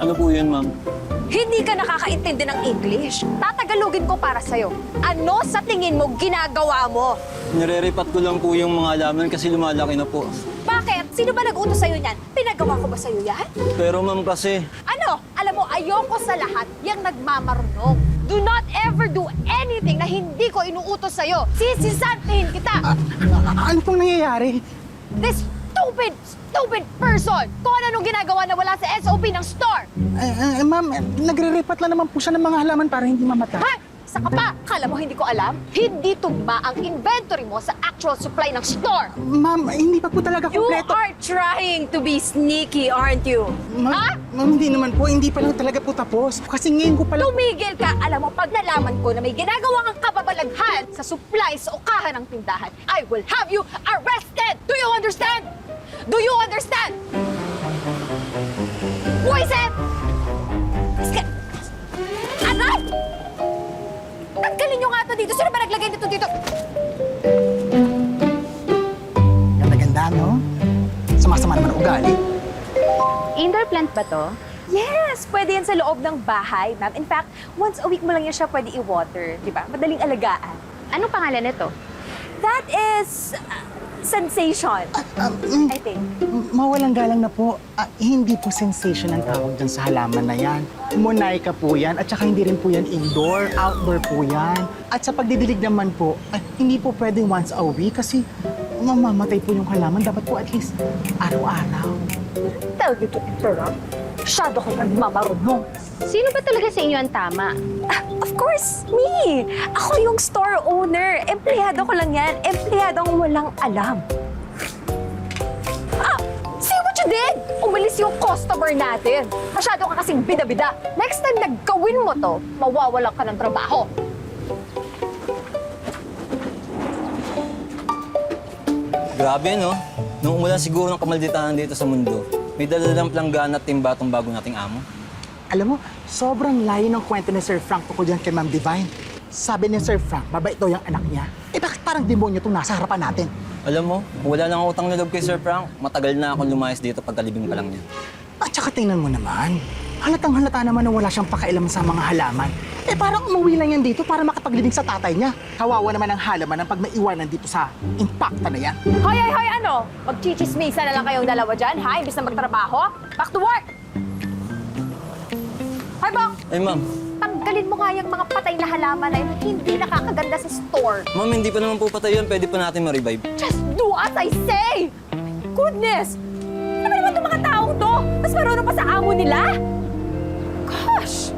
Ano po yun, ma'am? Hindi ka nakakaintindi ng English. Tatagalogin ko para sa'yo. Ano sa tingin mo ginagawa mo? Nire-repat ko lang po yung mga halaman kasi lumalaki na po. Bakit? Sino ba nag-utos sa'yo niyan? Pinagawa ko ba sa'yo yan? Pero ma'am kasi, Ano? Alam mo, ayoko sa lahat yung nagmamarunong. Do not ever do anything na hindi ko inuutos sa'yo. Sisisantihin kita! Ano pong nangyayari? This stupid person! Kung ano ginagawa na wala sa SOP ng store! Ma'am, nagre-repat lang naman po siya ng mga halaman para hindi mamatay. Ha? Saka pa, kala mo hindi ko alam? Hindi tugma ang inventory mo sa actual supply ng store! Ma'am, hindi pa po talaga You kompleto. are trying to be sneaky, aren't you? Ha? Ma'am, hindi naman po. Hindi pa lang talaga po tapos. Kasi ngayon ko pala... Tumigil ka! Alam mo, pag nalaman ko na may ginagawa kang kababalaghan sa supply sa ukahan ng tindahan, I will have you arrested! Do you understand? Do you understand? Buisit! Aray! Tanggalin nyo nga ito dito. Sino ba naglagay nito dito? Ganda-ganda, no? Sama-sama naman ang ugali. Indoor plant ba to? Yes! Pwede yan sa loob ng bahay, ma'am. In fact, once a week mo lang yan siya pwede i-water. Di ba? Madaling alagaan. Anong pangalan nito? That is... sensation. I think. Mawalang galang na po. Hindi po sensation ang tawag dyan sa halaman na yan. Monaika po yan. At saka hindi rin po yan indoor, outdoor po yan. At sa pagdidilig naman po, hindi po pwedeng once a week kasi mamamatay po yung halaman. Dapat po at least araw-araw. Tell you to interrupt. Masyado kong nagmamarunong. Sino ba talaga sa inyo ang tama? Of course, me! Ako yung store owner. Empleyado ko lang yan. Empleyadong walang alam. See what you did? Umalis yung customer natin. Masyado ka kasing bida-bida. Next time naggawin mo to, mawawalan ka ng trabaho. grabe no? Nung umulan siguro ng kamalditahan dito sa mundo, may dalalang planggana at timba tong bago nating amo. Alam mo, sobrang layo ng kwento ni Sir Frank tungkol dyan kay Ma'am Divine. Sabi ni Sir Frank, mabait daw yung anak niya. Bakit parang demonyo itong nasa harapan natin? Alam mo, kung wala lang utang na loob kay Sir Frank, matagal na akong lumayas dito pagkalibing pa lang niya. At saka tingnan mo naman, halatang-halata naman na wala siyang pakailaman sa mga halaman. Parang umuwi lang yan dito para makapaglibing sa tatay niya. Kawawa naman ang halaman pag maiwanan dito sa impacta na yan. Hoy, ano? Magchichismisa na lang kayong dalawa dyan, ha? Imbis na magtrabaho? Back to work! Hoy, Bok! Ay ma'am, Tanggalin mo nga yung mga patay na halaman na yun, hindi nakakaganda sa store. ma'am hindi pa naman po patay yun, pwede pa natin ma-revive. Just do as I say! Goodness! Ano ba naman itong mga taong to? Mas marunong pa sa amo nila? Gosh!